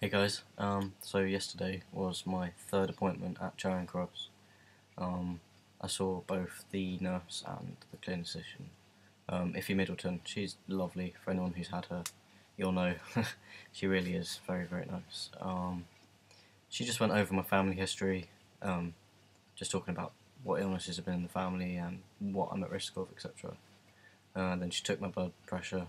Hey guys, so yesterday was my third appointment at Charing Cross. I saw both the nurse and the clinician. Iffy Middleton, she's lovely. For anyone who's had her, you'll know she really is very, very nice. She just went over my family history, just talking about what illnesses have been in the family and what I'm at risk of, etc. Then she took my blood pressure.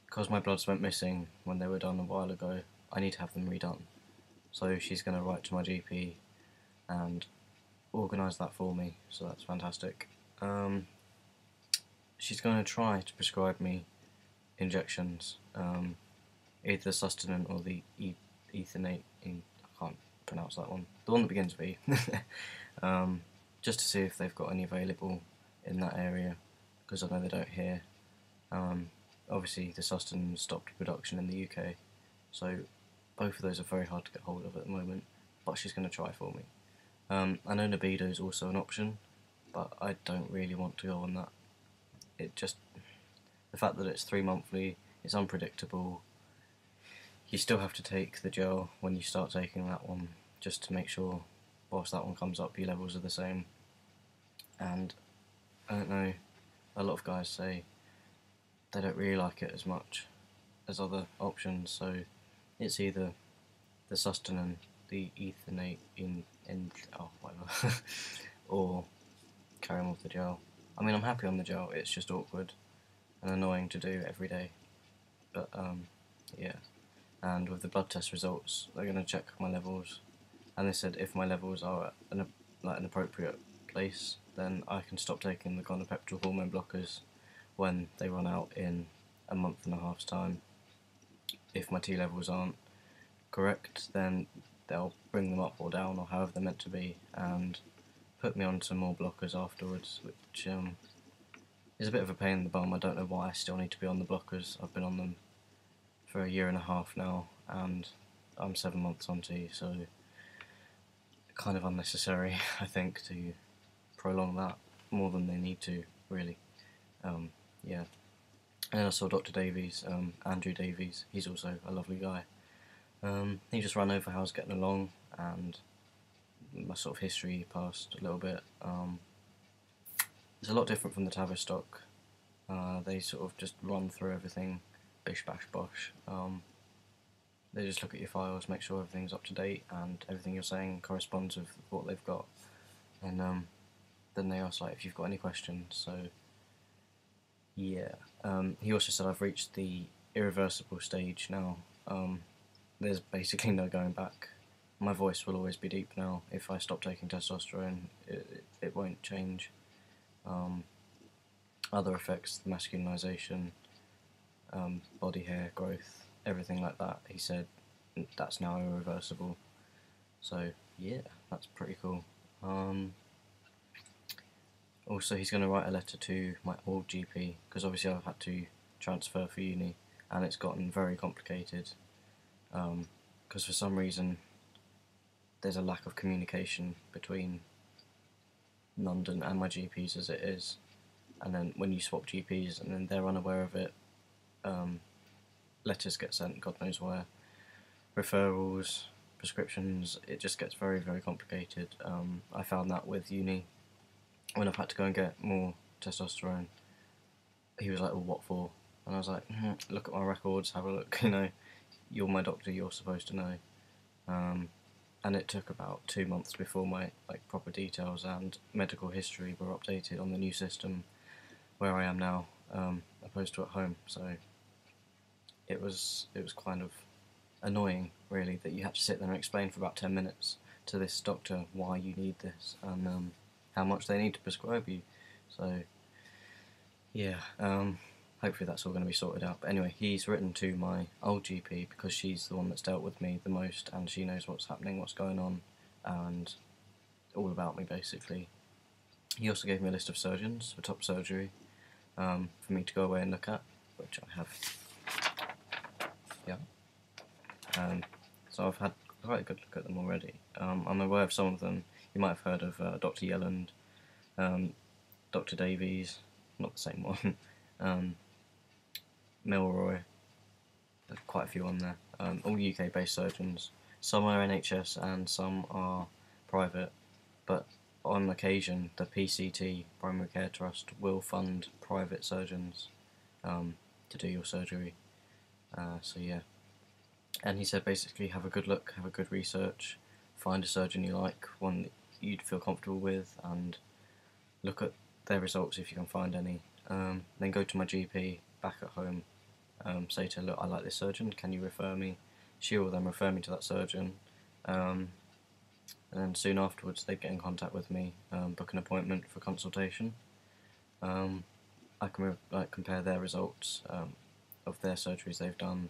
Because my bloods went missing when they were done a while ago, I need to have them redone. So she's going to write to my GP and organise that for me, so that's fantastic. She's going to try to prescribe me injections, either the sustenance or the ethernate. I can't pronounce that one. The one that begins with E. Just to see if they've got any available in that area, because I know they don't here. Obviously, the sustenance stopped production in the UK, so both of those are very hard to get hold of at the moment, but she's going to try for me. I know Nebido is also an option, but I don't really want to go on that. The fact that it's 3 monthly, it's unpredictable. You still have to take the gel when you start taking that one, just to make sure, whilst that one comes up, your levels are the same. And I don't know, a lot of guys say they don't really like it as much as other options, so it's either the sustenance, the ethernate whatever, or carry on with the gel. I mean, I'm happy on the gel, it's just awkward and annoying to do every day, but yeah. And with the blood test results, they're going to check my levels, and they said if my levels are at an appropriate place, then I can stop taking the gonapeptyl hormone blockers when they run out in a month and a half's time. If my T levels aren't correct, then they'll bring them up or down, or however they're meant to be, and put me on some more blockers afterwards, which is a bit of a pain in the bum. I don't know why I still need to be on the blockers. I've been on them for a year and a half now, and I'm 7 months on T, so kind of unnecessary, I think, to prolong that more than they need to, really. Yeah. And then I saw Dr. Davies, Andrew Davies. He's also a lovely guy. He just ran over how I was getting along and my sort of history past a little bit. It's a lot different from the Tavistock. They sort of just run through everything, bish bash bosh. They just look at your files, make sure everything's up to date and everything you're saying corresponds with what they've got. And then they ask like if you've got any questions. So yeah. He also said I've reached the irreversible stage now. There's basically no going back. My voice will always be deep now. If I stop taking testosterone, it won't change. Other effects, the masculinization, body hair growth, everything like that, he said that's now irreversible. So yeah, that's pretty cool. Also, he's going to write a letter to my old GP, because obviously I've had to transfer for uni, and it's gotten very complicated, because for some reason there's a lack of communication between London and my GPs as it is, and then when you swap GPs and then they're unaware of it, letters get sent God knows where, referrals, prescriptions, it just gets very, very complicated. I found that with uni, when I've had to go and get more testosterone, he was like, well, what for? And I was like, look at my records, have a look, you're my doctor, you're supposed to know. And it took about 2 months before my proper details and medical history were updated on the new system where I am now, opposed to at home. So it was kind of annoying, really, that you had to sit there and explain for about 10 minutes to this doctor why you need this and how much they need to prescribe you. So yeah, hopefully that's all going to be sorted out. But anyway, he's written to my old GP because she's the one that's dealt with me the most, and she knows what's happening, what's going on, and all about me, basically. He also gave me a list of surgeons for top surgery for me to go away and look at, which I have. Yeah. So I've had quite a good look at them already. I'm aware of some of them. You might have heard of Dr. Yelland, Dr. Davies, not the same one, Milroy. There's quite a few on there. all UK based surgeons. Some are NHS and some are private, but on occasion the PCT, Primary Care Trust, will fund private surgeons to do your surgery. So yeah, and he said basically have a good look, have a good research, find a surgeon you like, one that you'd feel comfortable with, and look at their results if you can find any. Then go to my GP back at home, say to her, look, I like this surgeon, can you refer me? She will then refer me to that surgeon, and then soon afterwards they'd get in contact with me, book an appointment for consultation. I can compare their results of their surgeries they've done,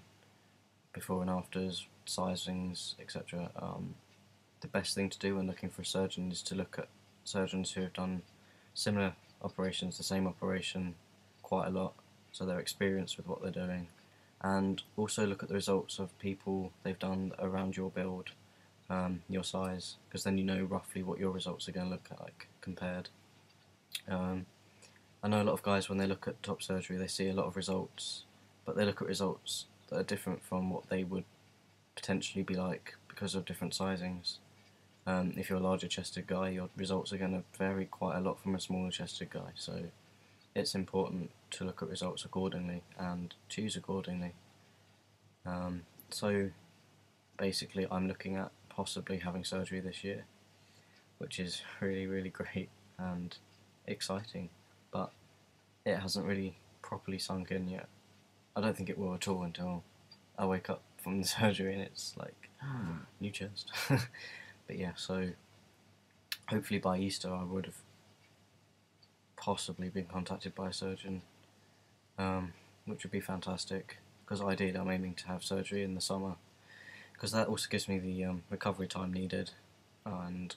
before and afters, sizings, etc. The best thing to do when looking for a surgeon is to look at surgeons who have done similar operations, the same operation, quite a lot, so they're experienced with what they're doing, and also look at the results of people they've done around your build, your size, because then you know roughly what your results are going to look like compared. I know a lot of guys, when they look at top surgery, they see a lot of results, but they look at results that are different from what they would potentially be like because of different sizings. If you're a larger chested guy, your results are going to vary quite a lot from a smaller chested guy, so it's important to look at results accordingly and choose accordingly. So basically I'm looking at possibly having surgery this year, which is really, really great and exciting, but it hasn't really properly sunk in yet. I don't think it will at all until I wake up from the surgery and it's like, new chest. But yeah, so hopefully by Easter I would have possibly been contacted by a surgeon, which would be fantastic, because ideally I'm aiming to have surgery in the summer, because that also gives me the recovery time needed, and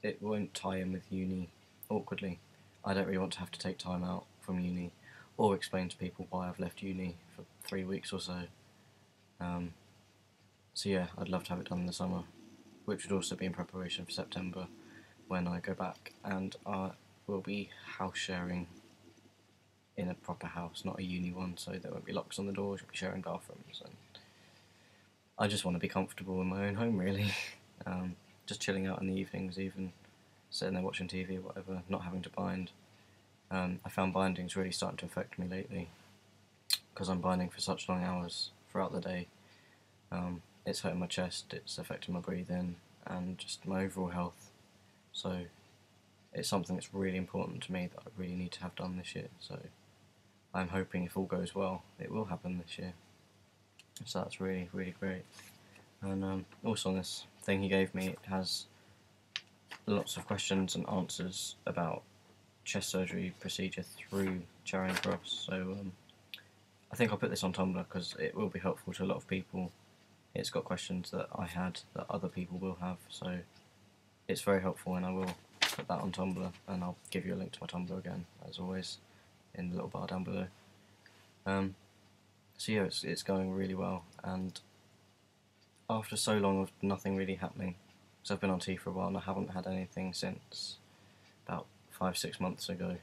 it won't tie in with uni awkwardly. I don't really want to have to take time out from uni or explain to people why I've left uni for 3 weeks or so. So yeah, I'd love to have it done in the summer, which would also be in preparation for September, when I go back, and I will be house sharing in a proper house, not a uni one, so there won't be locks on the doors, you'll be sharing bathrooms, and I just want to be comfortable in my own home, really. Just chilling out in the evenings, even sitting there watching TV or whatever, not having to bind. I found binding's really starting to affect me lately, because I'm binding for such long hours throughout the day. It's hurting my chest, it's affecting my breathing, and just my overall health. So it's something that's really important to me that I really need to have done this year. So I'm hoping, if all goes well, it will happen this year. So that's really, really great. And also on this thing he gave me, it has lots of questions and answers about chest surgery procedure through Charing Cross. So I think I'll put this on Tumblr because it will be helpful to a lot of people. It's got questions that I had that other people will have, so it's very helpful, and I will put that on Tumblr, and I'll give you a link to my Tumblr again, as always, in the little bar down below. So yeah, it's going really well, and after so long of nothing really happening, because I've been on T for a while and I haven't had anything since about 5-6 months ago,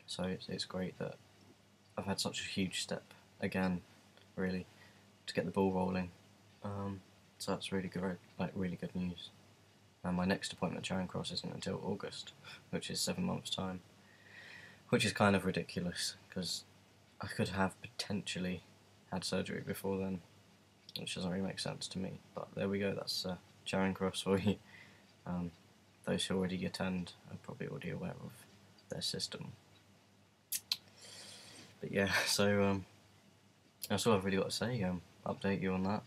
so it's great that I've had such a huge step again, really, to get the ball rolling. So that's really good, really good news. And my next appointment at Charing Cross isn't until August, which is 7 months' time, which is kind of ridiculous, because I could have potentially had surgery before then, which doesn't really make sense to me. But there we go, that's Charing Cross for you. Those who already attend are probably already aware of their system. But yeah, so that's all I've really got to say. Update you on that,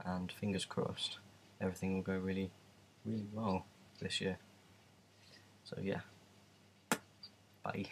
and fingers crossed everything will go really, really well this year. So yeah, bye.